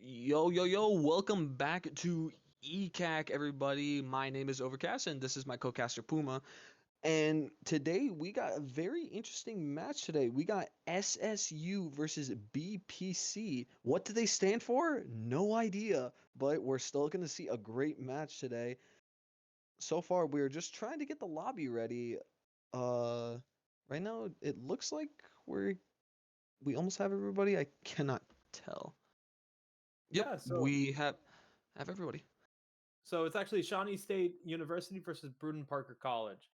Yo, yo, yo, welcome back to ECAC, everybody. My name is Overcast, and this is my co-caster Puma. And today we got a very interesting match today. We got SSU versus BPC. What do they stand for? No idea, but we're still going to see a great match today. So far, we're just trying to get the lobby ready. Uh, right now, it looks like we almost have everybody. I cannot tell. Yep, Yeah, so we have everybody. so it's actually Shawnee State University versus Brewton-Parker College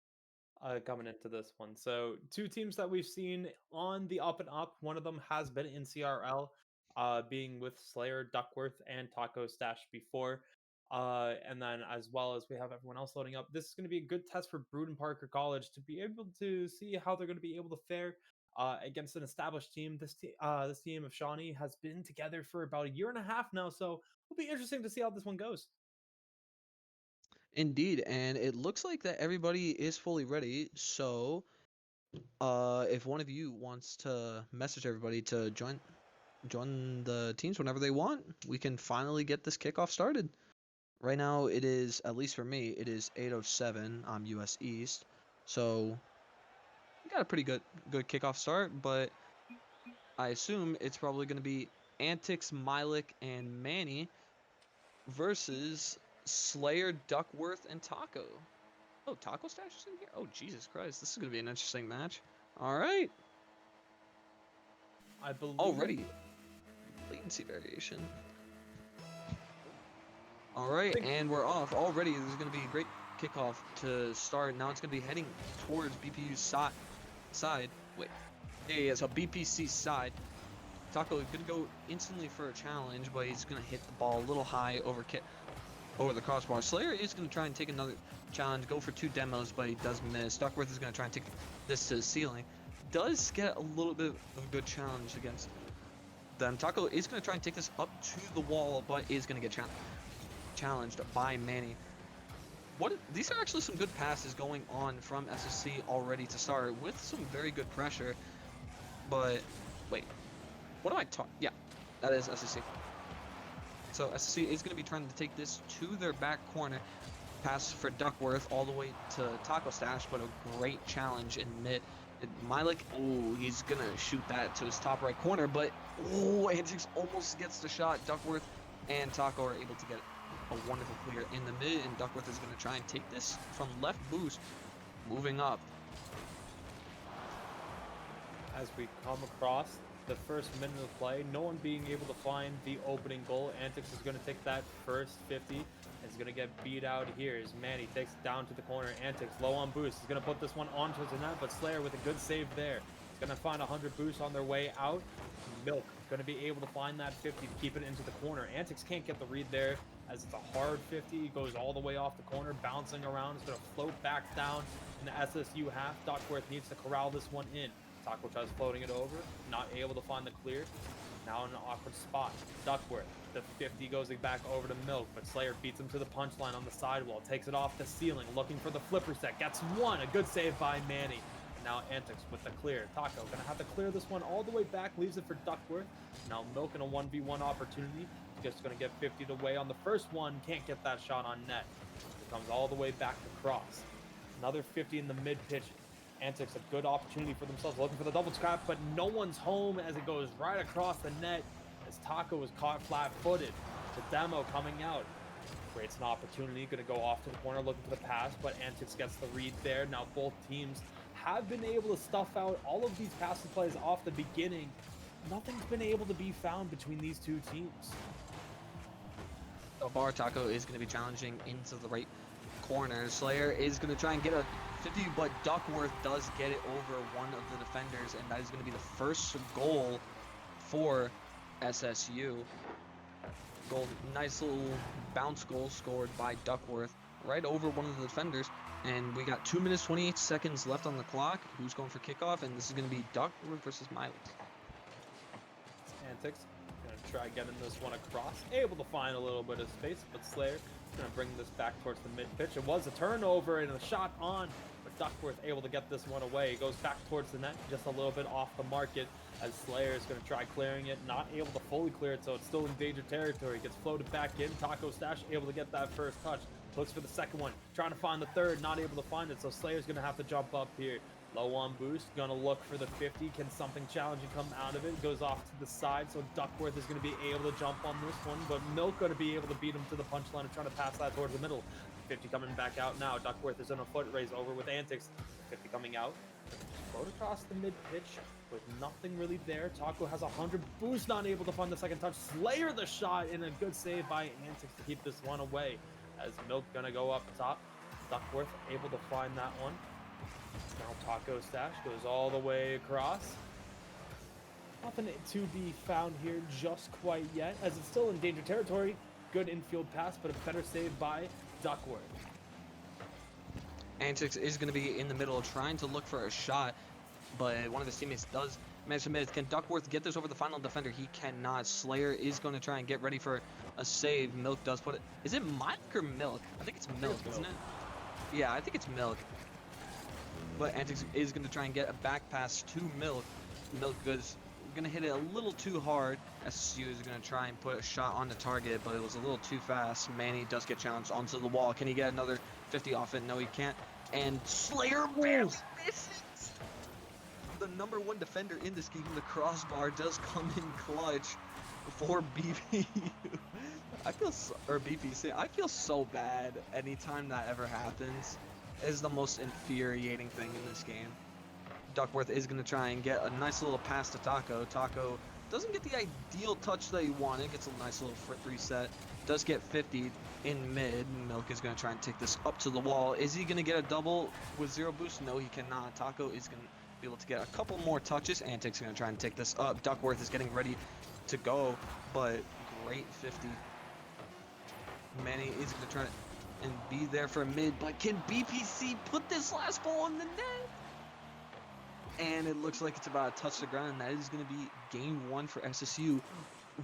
coming into this one. So two teams that we've seen on the up and up. One of them has been in CRL, being with Slayer, Duckworth, and Taco Stash before. And then as well as we have everyone else loading up. This is going to be a good test for Brewton-Parker College to be able to see how they're going to be able to fare against an established team. This team of Shawnee has been together for about a year and a half now, so it'll be interesting to see how this one goes. Indeed, and it looks like that everybody is fully ready. So, if one of you wants to message everybody to join the teams whenever they want, we can finally get this kickoff started. Right now, it is, at least for me, it is 8:07. I'm US East, so we got a pretty good kickoff start. But I assume it's probably going to be Antics, Milik, and Manny versus Slayer, Duckworth, and Taco. Oh, Taco Stash is in here? Oh, Jesus Christ. This is going to be an interesting match. All right. I believe. Already. Latency variation. All I right, think and we're off. Already, there's going to be a great kickoff to start. Now it's going to be heading towards BPU's side. Wait. Yeah, so BPC's side. Taco is going to go instantly for a challenge, but he's going to hit the ball a little high over the crossbar. Slayer is going to try and take another challenge, go for two demos, but he does miss. Duckworth is going to try and take this to the ceiling. Does get a little bit of a good challenge against them. Taco is going to try and take this up to the wall, but is going to get challenged by Manny. These are actually some good passes going on from SSC already to start with some very good pressure. But wait, what am I talking? Yeah, that is SSC. So SSC is going to be trying to take this to their back corner. Pass for Duckworth all the way to Taco Stash, but a great challenge in mid. Milik, oh, he's going to shoot that to his top right corner, but oh, Antics almost gets the shot. Duckworth and Taco are able to get a wonderful clear in the mid, and Duckworth is going to try and take this from left boost, moving up. as we come across the first minute of play, no one being able to find the opening goal. Antics is going to take that first 50. Is going to get beat out here as Manny takes it down to the corner. Antics low on boost. He's going to put this one onto the net, but Slayer with a good save there. He's going to find 100 boosts on their way out. Milk going to be able to find that 50 to keep it into the corner. Antics can't get the read there as it's a hard 50. He goes all the way off the corner, bouncing around. It's going to float back down in the SSU half. Duckworth needs to corral this one in. Taco tries floating it over, not able to find the clear. Now in an awkward spot. Duckworth, the 50 goes back over to Milk, but Slayer beats him to the punchline on the sidewall, takes it off the ceiling, looking for the flipper set, gets one, a good save by Manny. And now Antics with the clear. Taco gonna have to clear this one all the way back, leaves it for Duckworth. Now Milk in a 1v1 opportunity, just gonna get 50'd away on the first one, can't get that shot on net. It comes all the way back to cross. Another 50 in the mid pitch. Antics a good opportunity for themselves, looking for the double scrap, but no one's home as it goes right across the net as Taco was caught flat-footed. The demo coming out. Creates an opportunity, going to go off to the corner looking for the pass, but Antics gets the read there. Now both teams have been able to stuff out all of these passing plays off the beginning. Nothing's been able to be found between these two teams. So far, Taco is going to be challenging into the right corner. Slayer is going to try and get a 50, but Duckworth does get it over one of the defenders, and that is going to be the first goal for SSU. Nice little bounce goal scored by Duckworth right over one of the defenders, and we got 2 minutes 28 seconds left on the clock. Who's going for kickoff? And this is going to be Duckworth versus Milik. Antics gonna try getting this one across, able to find a little bit of space, but Slayer gonna bring this back towards the mid pitch. It was a turnover and a shot on, but Duckworth able to get this one away. It goes back towards the net, just a little bit off the market. as Slayer is going to try clearing it, not able to fully clear it, so it's still in danger territory. Gets floated back in. Taco Stash able to get that first touch. Looks for the second one, trying to find the third, not able to find it, so Slayer's going to have to jump up here. Low on boost, gonna look for the 50. Can something challenging come out of it? Goes off to the side, so Duckworth is gonna be able to jump on this one, but Milk gonna be able to beat him to the punchline and trying to pass that towards the middle. 50 coming back out now. Duckworth is in a foot race over with Antics. 50 coming out. Float across the mid pitch with nothing really there. Taco has 100 boost, not able to find the second touch. Slayer the shot, and a good save by Antics to keep this one away. As Milk gonna go up top. Duckworth able to find that one. Now Taco Stash goes all the way across. Nothing to be found here just quite yet, as it's still in danger territory. Good infield pass, but a better save by Duckworth. Antics is going to be in the middle trying to look for a shot, but one of his teammates does manage to miss. Can Duckworth get this over the final defender? He cannot. Slayer is going to try and get ready for a save. Milk does put it. Is it Mike or Milk? I think it's Milk, isn't it? Yeah, I think it's Milk. But Antics is going to try and get a back pass to Milk. Milk is going to hit it a little too hard. SSU is going to try and put a shot on the target, but it was a little too fast. Manny does get challenged onto the wall. Can he get another 50 off it? No, he can't. And Slayer barely misses. The #1 defender in this game, the crossbar, does come in clutch for BPU. BPC. I feel so bad anytime that ever happens. It is the most infuriating thing in this game. Duckworth is going to try and get a nice little pass to Taco. Taco doesn't get the ideal touch that he wanted. Gets a nice little foot reset. Does get 50 in mid. Milk is going to try and take this up to the wall. Is he going to get a double with 0 boost? No, he cannot. Taco is going to be able to get a couple more touches. Antics going to try and take this up. Duckworth is getting ready to go, but great 50. Manny is going to try and be there for mid, but can BPC put this last ball in the net? And it looks like it's about to touch the ground. That is going to be game 1 for SSU,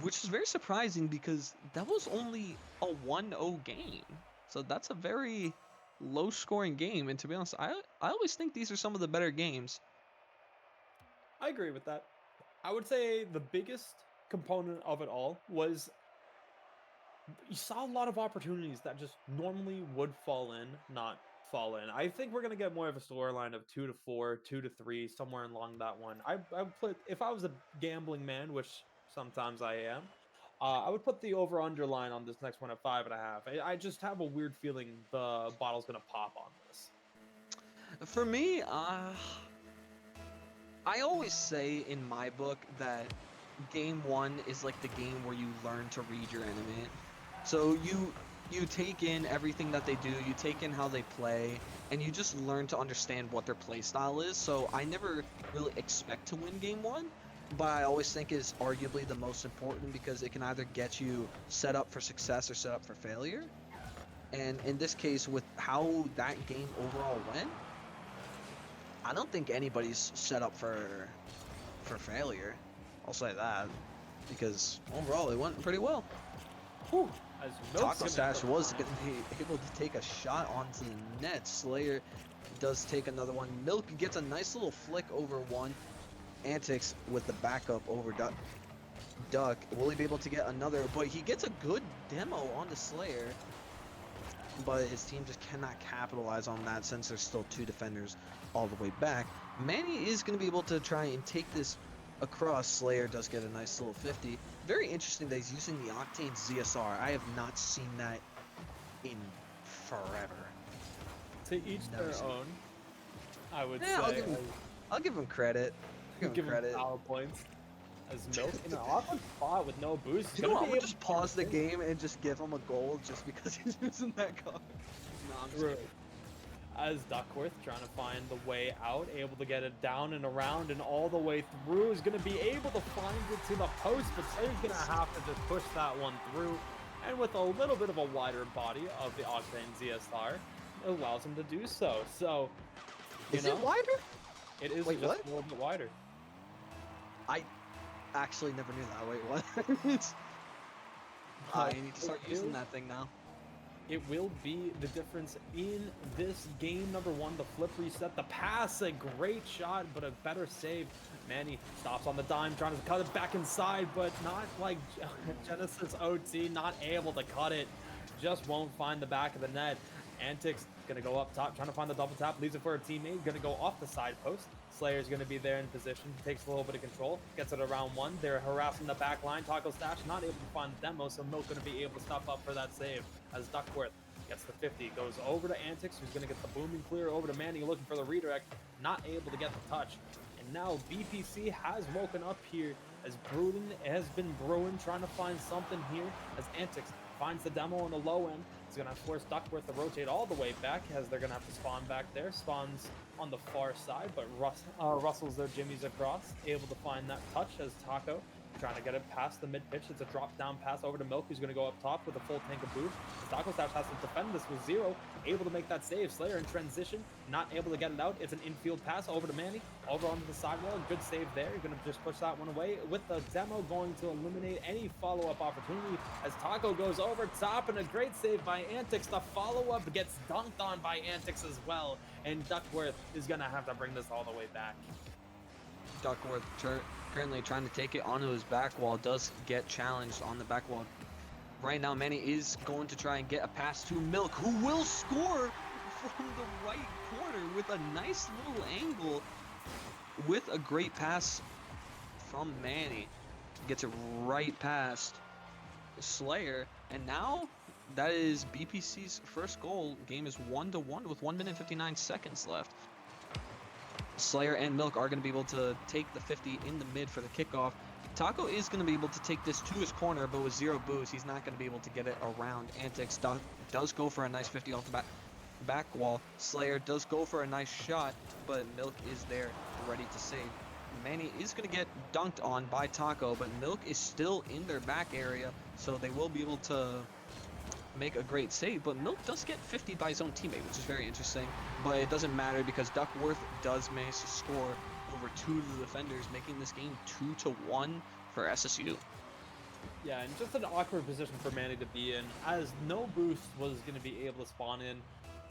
which is very surprising because that was only a 1-0 game. So that's a very low-scoring game. And to be honest, I always think these are some of the better games. I agree with that. I would say the biggest component of it all was you saw a lot of opportunities that just normally would fall in, not fall in. I think we're gonna get more of a storyline of 2-4, 2-3, somewhere along that one. I put, if I was a gambling man, which sometimes I am, I would put the over/under line on this next one at 5.5. I just have a weird feeling the bottle's gonna pop on this. For me, I always say in my book that game 1 is like the game where you learn to read your enemy. So you take in everything that they do, you take in how they play, and you just learn to understand what their play style is. So I never really expect to win game 1, but I always think it's arguably the most important because it can either get you set up for success or set up for failure. And in this case, with how that game overall went, I don't think anybody's set up for failure. I'll say that because overall it went pretty well. Whew. As Taco Stash was going to be able to take a shot onto the net. Slayer does take another one. Milk gets a nice little flick over one. Antics with the backup over Duck. Will he be able to get another? But he gets a good demo on the Slayer. But his team just cannot capitalize on that since there's still 2 defenders all the way back. Manny is going to be able to try and take this across. Slayer does get a nice little 50. Very interesting that he's using the Octane ZSR. I have not seen that in forever. To each their own, I would say. I'll give him credit. Give him power points. As Milk in an awkward spot with no boost. You know what? I'm gonna just pause the game and just give him a goal just because he's using that card. No, I'm just kidding. As Duckworth trying to find the way out, able to get it down and around and all the way through, is going to be able to find it to the post, but Slayer's going to have to just push that one through. And with a little bit of a wider body of the Octane ZSR, it allows him to do so. So, is it wider? It is just a little bit wider. I actually never knew that. Wait, what? I need to start using that thing now. it will be the difference in this game. Number one, the flip reset, the pass, a great shot, but a better save. Manny stops on the dime, trying to cut it back inside, but not like Genesis OT, not able to cut it. Just won't find the back of the net. Antics gonna go up top, trying to find the double tap, leaves it for a teammate, gonna go off the side post. Slayer's gonna be there in position, takes a little bit of control, gets it around one. They're harassing the back line. Taco Stash not able to find the demo, so Milk gonna be able to stop up for that save as Duckworth gets the 50, goes over to Antics, who's gonna get the booming clear over to Manny, looking for the redirect, not able to get the touch. And now BPC has woken up here as Brewton has been brewing, trying to find something here as Antics finds the demo on the low end. It's going to force Duckworth to rotate all the way back as they're going to have to spawn back there. Spawns on the far side, but Russell's their jimmies across, able to find that touch as Taco trying to get it past the mid pitch. It's a drop down pass over to Milk, who's going to go up top with a full tank of boost. Taco Stash has to defend this with zero, able to make that save. Slayer in transition, not able to get it out. It's an infield pass over to Manny, over onto the sidewall. Good save there. You're going to just push that one away with the demo, going to eliminate any follow-up opportunity as Taco goes over top, and a great save by Antics. The follow-up gets dunked on by Antics as well, and Duckworth is going to have to bring this all the way back. Duckworth currently trying to take it onto his back wall, does get challenged on the back wall. Right now, Manny is going to try and get a pass to Milk, who will score from the right corner with a nice little angle with a great pass from Manny. Gets it right past Slayer, and now that is BPC's first goal. Game is 1-1 with 1 minute 59 seconds left. Slayer and Milk are going to be able to take the 50 in the mid for the kickoff. Taco is going to be able to take this to his corner, but with zero boost, he's not going to be able to get it around. Antics does go for a nice 50 off the back wall. Slayer does go for a nice shot, but Milk is there ready to save. Manny is going to get dunked on by Taco, but Milk is still in their back area, so they will be able to make a great save. But Milk does get 50 by his own teammate, which is very interesting, but it doesn't matter because Duckworth does manage to score over two of the defenders, making this game 2-1 for SSU. Yeah, and just an awkward position for Manny to be in, as no boost was going to be able to spawn in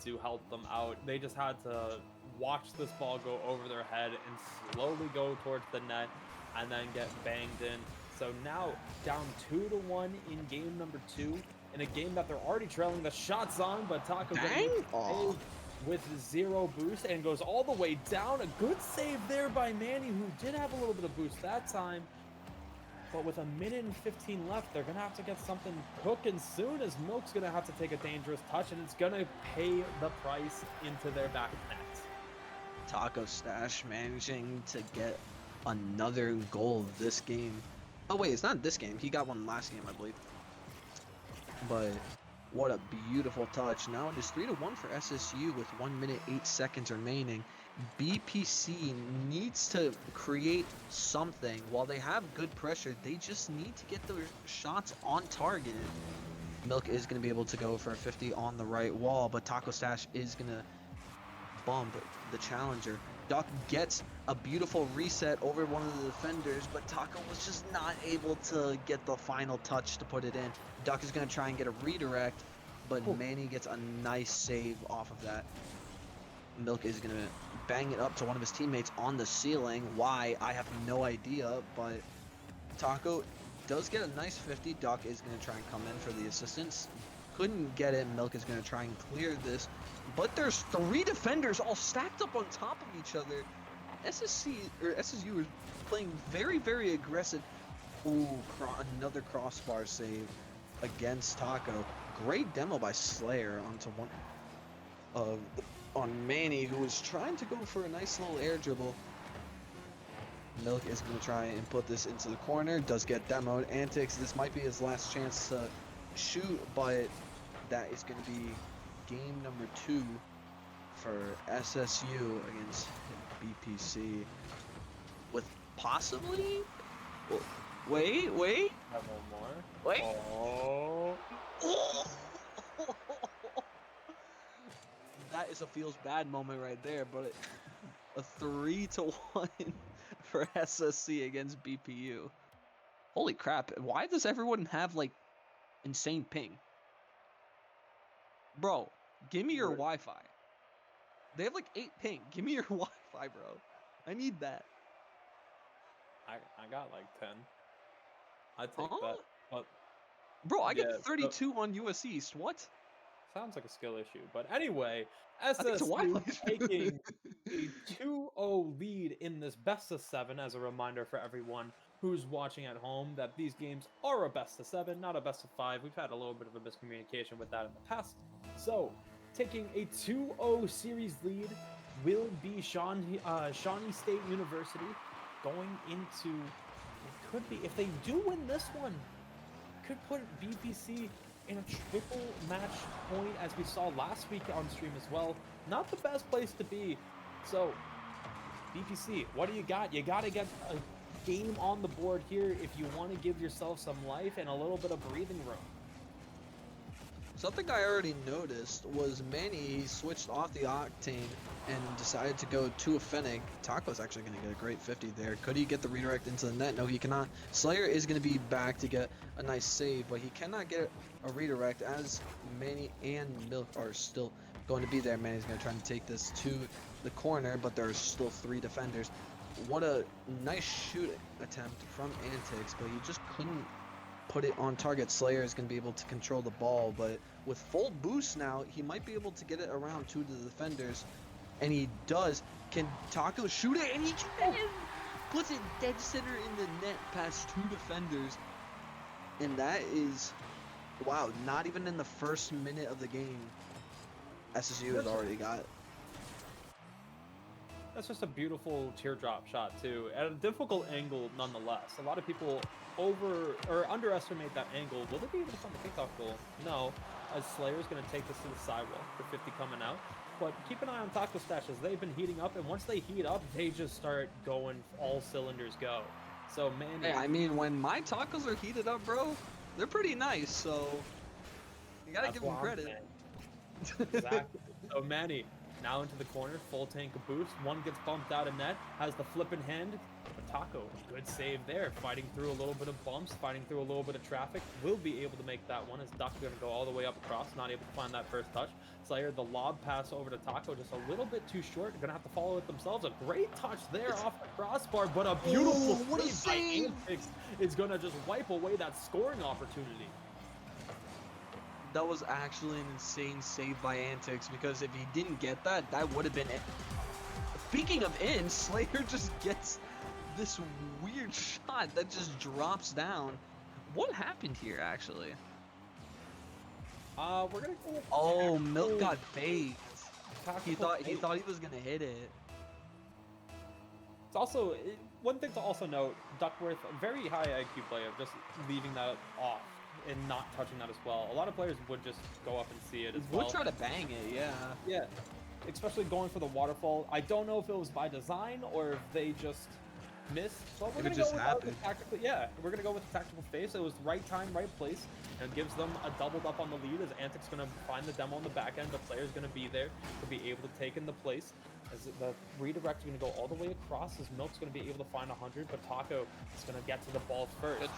to help them out. They just had to watch this ball go over their head and slowly go towards the net and then get banged in. So now down 2-1 in game number 2, in a game that they're already trailing the shots on, but Taco with zero boost and goes all the way down. A good save there by Manny, who did have a little bit of boost that time. But with 1 minute and 15 left, they're going to have to get something cooking soon, as Milk's going to have to take a dangerous touch, and it's going to pay the price into their back net. Taco Stash managing to get another goal this game. Oh wait, it's not this game. He got one last game, I believe. But what a beautiful touch. Now it is 3-1 for SSU with 1 minute 8 seconds remaining. BPC needs to create something. While they have good pressure, they just need to get their shots on target. Milk is going to be able to go for a 50 on the right wall, but Taco Stash is going to bump the challenger. Duck gets a beautiful reset over one of the defenders, but Taco was just not able to get the final touch to put it in. Duck is going to try and get a redirect, but Manny gets a nice save off of that. Milk is going to bang it up to one of his teammates on the ceiling. Why? I have no idea, but Taco does get a nice 50. Duck is going to try and come in for the assistance. Couldn't get it. Milk is going to try and clear this, but there's 3 defenders all stacked up on top of each other. SSU is playing very, very aggressive. Ooh, another crossbar save against Taco. Great demo by Slayer onto one on Manny, who was trying to go for a nice little air dribble. Milk is going to try and put this into the corner. Does get demoed. Antics, this might be his last chance to shoot, but that is going to be game number 2 for SSU against BPC. With possibly... Wait. Have one more. Wait. Oh. That is a feels bad moment right there, but a 3-1 for SSC against BPU. Holy crap, why does everyone have like insane ping? Bro, give me your Where- Wi-Fi. They have like 8 ping. Give me your Wi-Fi, bro. I need that. I got like 10. I take Huh? that. But Bro, I yeah, get 32 on US East. What? sounds like a skill issue. But anyway, I think it's a SSU Wi-Fi issue. taking a 2-0 lead in this best of 7 as a reminder for everyone who's watching at home that these games are a best of 7, not a best of 5. We've had a little bit of a miscommunication with that in the past. So, taking a 2-0 series lead will be Shawnee State University going into, it could be, if they do win this one, could put BPC in a triple match point as we saw last week on stream as well. Not the best place to be. So, BPC, what do you got? You got to get a game on the board here if you want to give yourself some life and a little bit of breathing room. Something I already noticed was Manny switched off the Octane and decided to go to a Fennec. Taco's actually going to get a great 50 there. Could he get the redirect into the net? No, he cannot. Slayer is going to be back to get a nice save, but he cannot get a redirect as Manny and Milk are still going to be there. Manny's going to try to take this to the corner, but there are still 3 defenders. What a nice shoot attempt from Antics, but he just couldn't put it on target. Slayer is going to be able to control the ball, but with full boost now, he might be able to get it around 2 of the defenders, and he does. Can Taco shoot it? And he can! Puts it dead center in the net past 2 defenders, and that is, wow, not even in the first minute of the game, SSU has already got it. That's just a beautiful teardrop shot too, at a difficult angle nonetheless. A lot of people underestimate that angle. Will they be able to find the kickoff goal? No, as Slayer's going to take this to the sidewall for 50 coming out. But keep an eye on Taco Stash as they've been heating up, and once they heat up, they just start going all cylinders go. So man, Hey, I mean, when my tacos are heated up, bro, they're pretty nice, so you gotta give them credit. Exactly. So Manny, now into the corner, full tank of boost. One gets bumped out of net, has the flipping hand. But Taco, good save there. Fighting through a little bit of bumps, fighting through a little bit of traffic. Will be able to make that one as Duck's going to go all the way up across, not able to find that first touch. Slayer, the lob pass over to Taco, just a little bit too short. Going to have to follow it themselves. A great touch there off the crossbar, but a beautiful what a save by save! Antics is going to just wipe away that scoring opportunity. That was actually an insane save by Antics, because if he didn't get that, that would have been it. Speaking of in, Slayer just gets this weird shot that just drops down. What happened here, actually? We're gonna go with Oh, Milk got baked. He tactical thought fake. he was gonna hit it. It's also one thing to also note. Duckworth, a very high IQ player, just leaving that off and not touching that as well. A lot of players would just go up and see it as well. We'll try to bang it, yeah. Yeah, especially going for the waterfall. I don't know if it was by design or if they just missed. But we're If it gonna just go with happened. the tactical. Yeah, we're gonna go with the tactical face. It was right time, right place, and gives them a doubled up on the lead. As Antic's gonna find the demo on the back end, the player's gonna be there to be able to take in the place. As the redirect is gonna go all the way across, as Milk's gonna be able to find 100, but Taco is gonna get to the ball first. Good.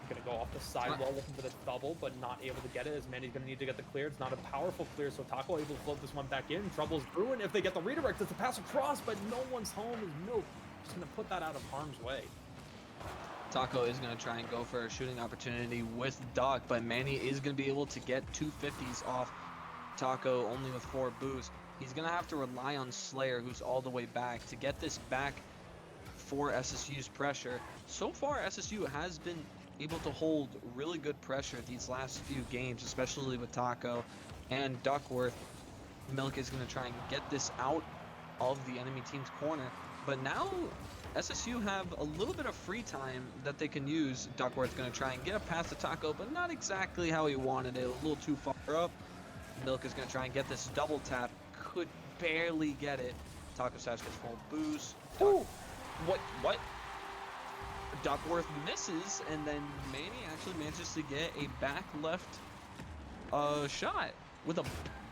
Gonna go off the sidewall looking for the double, but not able to get it as Manny's gonna need to get the clear. It's not a powerful clear, so Taco able to float this one back in. Trouble's brewing if they get the redirect. It's a pass across, but no one's home as Milk just gonna put that out of harm's way. Taco is going to try and go for a shooting opportunity with Doc, but Manny is going to be able to get 250s off Taco only with 4 boosts. He's going to have to rely on Slayer, who's all the way back, to get this back for SSU's pressure. So far, SSU has been able to hold really good pressure these last few games, especially with Taco and Duckworth. Milk is going to try and get this out of the enemy team's corner, but now SSU have a little bit of free time that they can use. Duckworth's going to try and get a pass to Taco, but not exactly how he wanted it, a little too far up. Milk is going to try and get this double tap, could barely get it. Taco Stash gets full boost. Ooh. What? Duckworth misses, and then Manny actually manages to get a back left shot with a,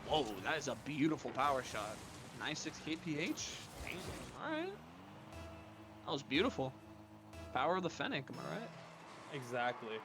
whoa, that is a beautiful power shot. 96 kph. Damn, all right. That was beautiful. Power of the Fennec, am I right? Exactly.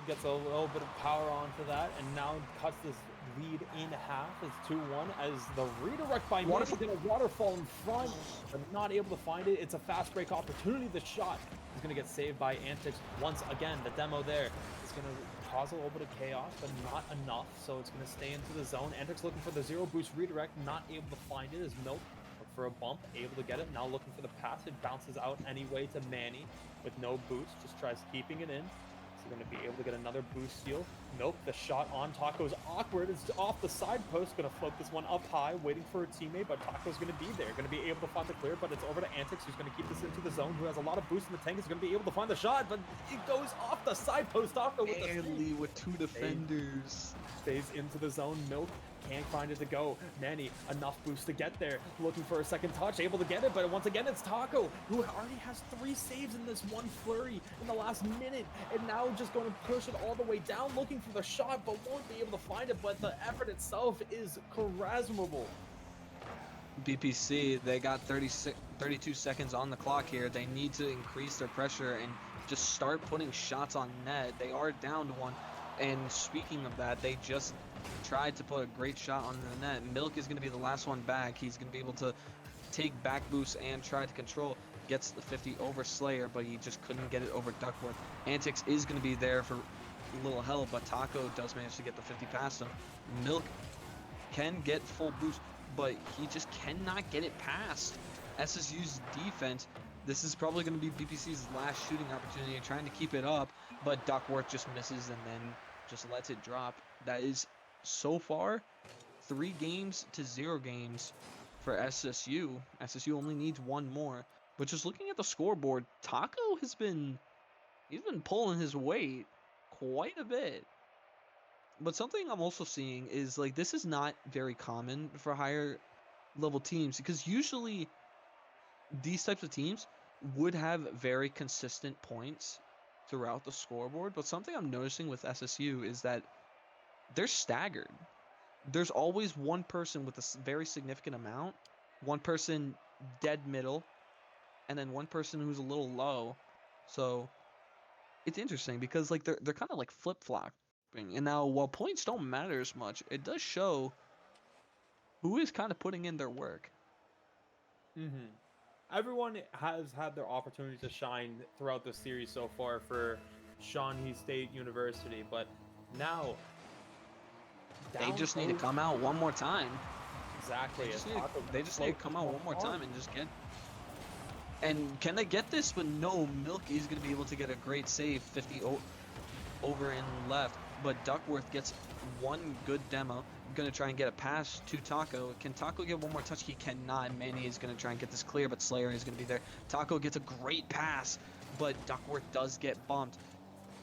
gets a little bit of power onto that, and now cuts this lead in half. It's 2-1 as the redirect by Manny Waterfall. did a waterfall in front, but not able to find it. It's a fast break opportunity. The shot is going to get saved by Antics once again. The demo there is going to cause a little bit of chaos, but not enough, so it's going to stay into the zone. Antics looking for the zero boost redirect, not able to find it as Milk for a bump, able to get it. Now looking for the pass. It bounces out anyway to Manny with no boost, just tries keeping it in. So going to be able to get another boost steal. Nope, the shot on Taco's awkward. It's off the side post. Going to float this one up high, waiting for a teammate, but Taco's going to be there. Going to be able to find the clear, but it's over to Antics, who's going to keep this into the zone, who has a lot of boost in the tank. Is going to be able to find the shot, but it goes off the side post. Taco with the Barely with 2 defenders. stays into the zone. Milk can't find it to go. Manny, enough boost to get there. Looking for a second touch, able to get it, but once again, it's Taco, who already has 3 saves in this one flurry in the last minute, and now just going to push it all the way down, looking for the shot, but won't be able to find it, but the effort itself is charismable. BPC, they got 32 seconds on the clock here. They need to increase their pressure and just start putting shots on net. They are down to 1. And speaking of that, they just tried to put a great shot on the net. Milk is going to be the last one back. He's going to be able to take back boost and try to control. Gets the 50 over Slayer, but he just couldn't get it over Duckworth. Antics is going to be there for a little help, but Taco does manage to get the 50 past him. Milk can get full boost, but he just cannot get it past SSU's defense. This is probably going to be BPC's last shooting opportunity, trying to keep it up, but Duckworth just misses and then just lets it drop. That is, so far, 3 games to 0 games for SSU. SSU only needs 1 more. But just looking at the scoreboard, Taco he's been pulling his weight quite a bit. But something I'm also seeing is, like, this is not very common for higher level teams, because usually these types of teams would have very consistent points throughout the scoreboard. But something I'm noticing with SSU is that they're staggered. There's always one person with a very significant amount, one person dead middle, and then one person who's a little low. So it's interesting because, like, they're kind of like flip-flopping. And now, while points don't matter as much, it does show who is kind of putting in their work. Everyone has had their opportunity to shine throughout the series so far for Shawnee State University, but now They just need to come out one more time. Exactly. They just need to come out one more time and just get. And can they get this? But no, Milk is going to be able to get a great save, 50 over and left. But Duckworth gets one good demo. Going to try and get a pass to Taco. Can Taco get one more touch? He cannot. Manny is going to try and get this clear, but Slayer is going to be there. Taco gets a great pass, but Duckworth does get bumped.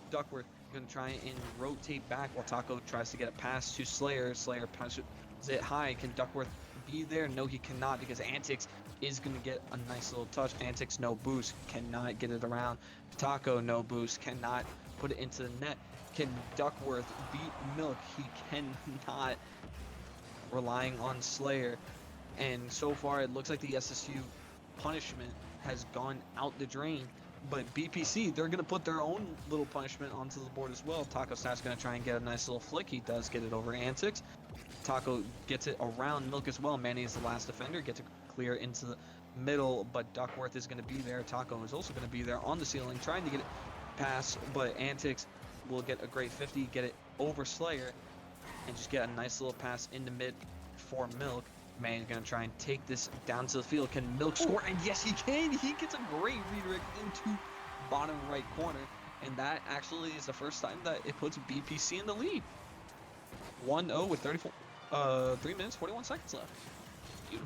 Duckworth going to try and rotate back while Taco tries to get a pass to Slayer. Slayer passes it high. Can Duckworth be there? No, he cannot, because Antics is going to get a nice little touch. Antics, no boost, cannot get it around. Taco, no boost, cannot put it into the net. Can Duckworth beat Milk? He cannot, relying on Slayer. And so far, it looks like the SSU punishment has gone out the drain. But BPC, they're going to put their own little punishment onto the board as well. Taco Stat's going to try and get a nice little flick. He does get it over Antics. Taco gets it around Milk as well. Manny is the last defender. Gets it clear into the middle, but Duckworth is going to be there. Taco is also going to be there on the ceiling, trying to get it past, but Antics will get a great 50, get it over Slayer, and just get a nice little pass in the mid for Milk. Manny's going to try and take this down to the field. Can Milk score? And yes, he can. He gets a great redirect into bottom right corner. And that actually is the first time that it puts BPC in the lead. 1-0 with 3 minutes, 41 seconds left.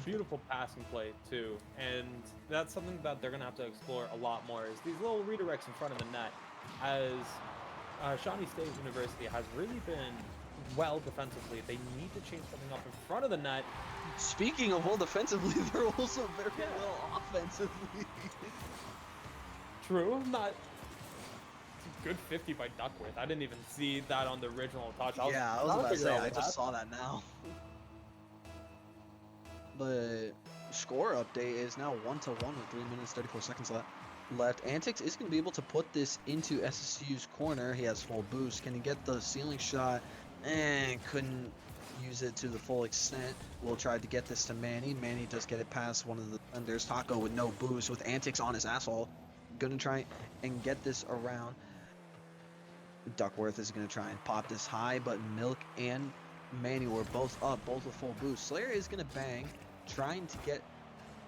Beautiful passing play, too. And that's something that they're going to have to explore a lot more, is these little redirects in front of the net. As Shawnee State University has really been well defensively, they need to change something up in front of the net. Speaking of well defensively, they're also very well offensively. True, not a good 50 by Duckworth. I didn't even see that on the original touch. I was about to say, I just saw that now. But score update is now 1-1 with 3 minutes 34 seconds left. left. Antics is going to be able to put this into SSU's corner. He has full boost. Can he get the ceiling shot? And couldn't use it to the full extent. We'll try to get this to Manny. Manny does get it past one of the defenders. Taco with no boost, with Antics on his asshole. Gonna try and get this around. Duckworth is going to try and pop this high, but Milk and Manny were both up, both with full boost. Slayer is going to bang, trying to get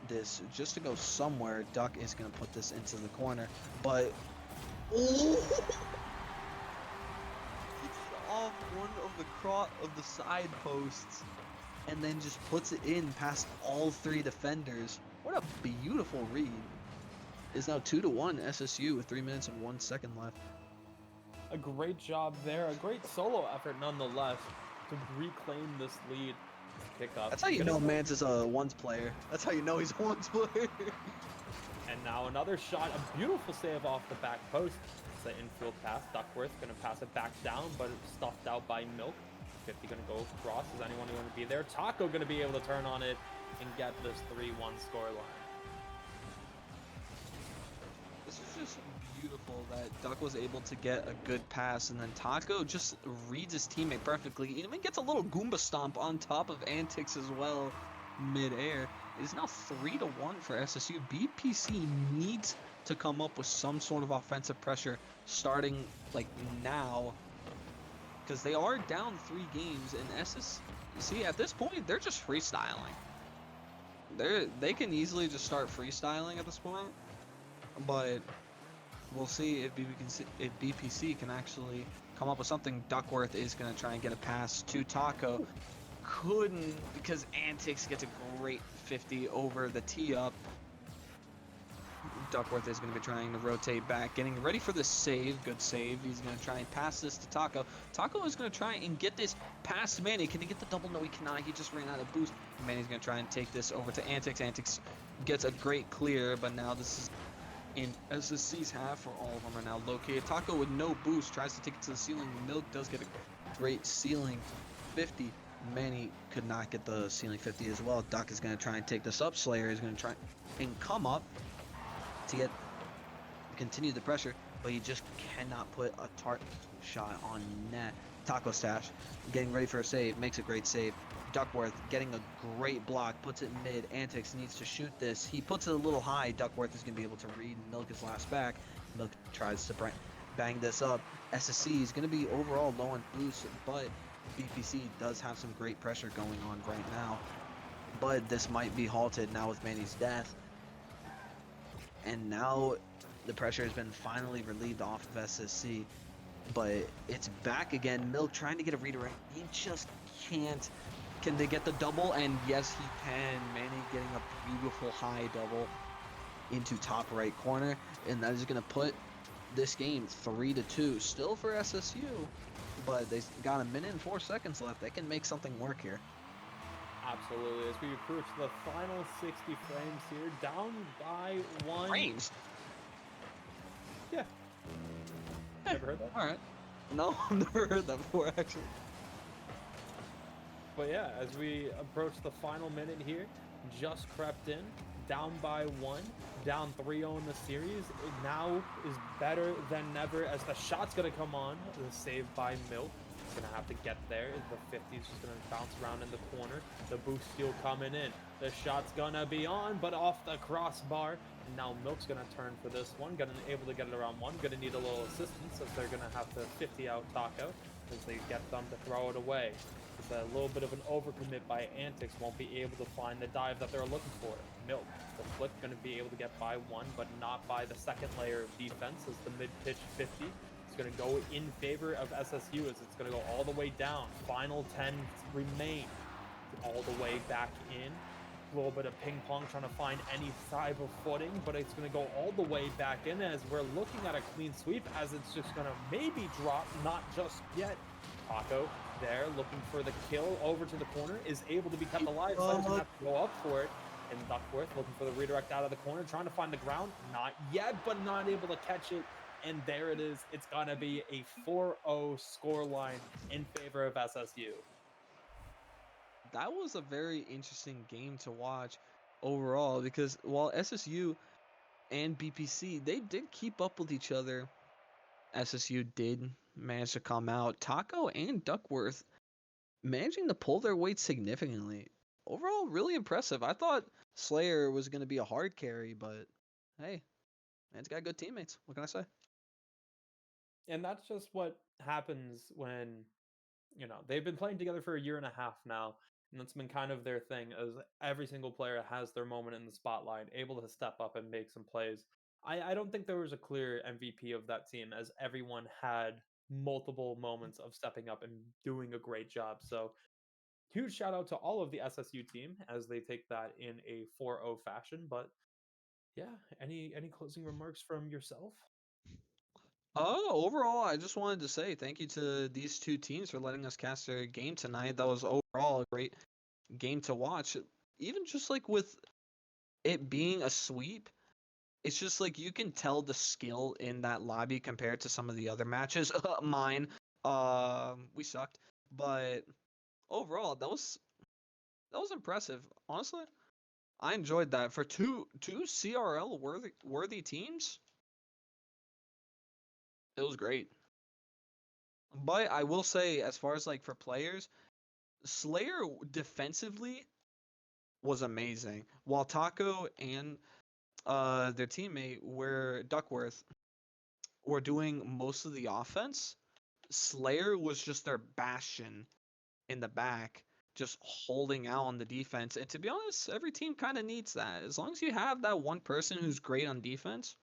this just to go somewhere. Duck is going to put this into the corner, but oh! It's off one of the side posts, and then just puts it in past all three defenders. What a beautiful read. It's now 2-1 SSU with 3 minutes and 1 second left. A great job there, a great solo effort nonetheless to reclaim this lead. Kick up. That's how you know Mance is a ones player. That's how you know he's a ones player. And now another shot, a beautiful save off the back post. It's an infield pass. Duckworth going to pass it back down, but it's stuffed out by Milk. 50 going to go across. Is anyone going to be there? Taco going to be able to turn on it and get this 3-1 scoreline. This is just beautiful that Duck was able to get a good pass, and then Taco just reads his teammate perfectly. He even gets a little Goomba stomp on top of Antics as well, mid-air. It is now 3-1 for SSU. BPC needs to come up with some sort of offensive pressure starting like now, because they are down 3 games, and SSC at this point they're just freestyling. They can easily just start freestyling at this point. But we'll see if BPC can actually come up with something. Duckworth is going to try and get a pass to Taco. Couldn't, because Antics gets a great 50 over the tee up. Duckworth is going to be trying to rotate back, getting ready for the save. Good save. He's going to try and pass this to Taco. Taco is going to try and get this past Manny. Can he get the double? No, he cannot. He just ran out of boost. Manny's going to try and take this over to Antics. Antics gets a great clear, but now this is in SSC's half, where all of them are now located. Taco with no boost tries to take it to the ceiling. Milk does get a great ceiling 50. Manny could not get the ceiling 50 as well. Duck is going to try and take this up. Slayer is going to try and come up to continue the pressure, but he just cannot put a tart shot on net. Taco Stash getting ready for a save, makes a great save. Duckworth getting a great block, puts it mid. Antics needs to shoot this. He puts it a little high. Duckworth is going to be able to read. Milk is last back. Milk tries to bang this up. SSC is going to be overall low on boost, but BPC does have some great pressure going on right now. But this might be halted now with Manny's death. And now the pressure has been finally relieved off of SSC. But it's back again. Milk trying to get a redirect. He just can't. Can they get the double? And yes, he can. Manny getting a beautiful high double into top right corner. And that is going to put this game 3-2. Still for SSU. But they got a minute and 4 seconds left. They can make something work here. Absolutely. As we approach the final 60 frames here, down by 1. Frames? Yeah. Never heard that? Alright. No, I've never heard that before, actually. But yeah, as we approach the final minute here, just crept in, down by 1, down 3-0 in the series. It now is better than never as the shot's going to come on. The save by Milk. He's going to have to get there. The 50 is just going to bounce around in the corner. The boost steal coming in. The shot's going to be on, but off the crossbar. And now Milk's going to turn for this one. Able to get it around 1. Going to need a little assistance as they're going to have to 50 out Taco as they get them to throw it away. It's a little bit of an overcommit by Antics. Won't be able to find the dive that they're looking for. Milk, the flick, going to be able to get by 1, but not by the second layer of defense as the mid-pitch 50. It's going to go in favor of SSU as it's going to go all the way down. Final 10 remain all the way back in. A little bit of ping pong trying to find any type of footing, but it's going to go all the way back in as we're looking at a clean sweep as it's just going to maybe drop, not just yet. Taco there looking for the kill over to the corner is able to be kept alive, so he's going to have to go up for it. And Duckworth looking for the redirect out of the corner, trying to find the ground. Not yet, but not able to catch it. And there it is. It's going to be a 4-0 scoreline in favor of SSU. That was a very interesting game to watch overall, because while SSU and BPC, they did keep up with each other. SSU did manage to come out. Taco and Duckworth managing to pull their weight significantly. Overall, really impressive. I thought Slayer was going to be a hard carry, but hey, man's got good teammates. What can I say? And that's just what happens when, they've been playing together for a year and a half now, and that's been kind of their thing, as every single player has their moment in the spotlight, able to step up and make some plays. I don't think there was a clear MVP of that team, as everyone had multiple moments of stepping up and doing a great job. So huge shout out to all of the SSU team as they take that in a 4-0 fashion. But yeah, any closing remarks from yourself? Oh, overall, I just wanted to say thank you to these two teams for letting us cast their game tonight. That was overall a great game to watch. Even just like with it being a sweep, it's just like you can tell the skill in that lobby compared to some of the other matches. Mine, we sucked, but overall, that was impressive. Honestly, I enjoyed that for two CRL worthy teams. It was great. But I will say, as far as like for players, Slayer defensively was amazing, while Taco and their teammate were Duckworth were doing most of the offense. Slayer was just their bastion in the back, just holding out on the defense. And to be honest, every team kind of needs that. As long as you have that one person who's great on defense,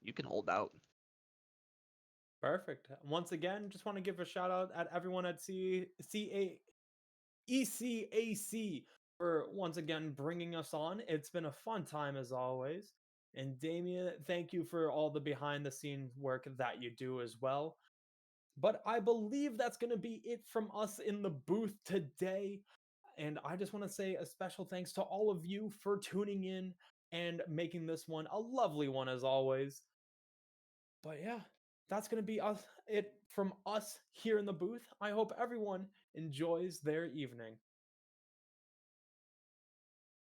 you can hold out. Perfect. Once again, just want to give a shout out at everyone at ECAC for once again bringing us on. It's been a fun time as always. And Damien, thank you for all the behind the scenes work that you do as well. But I believe that's going to be it from us in the booth today. And I just want to say a special thanks to all of you for tuning in and making this one a lovely one as always. But yeah, that's going to be it from us here in the booth. I hope everyone enjoys their evening.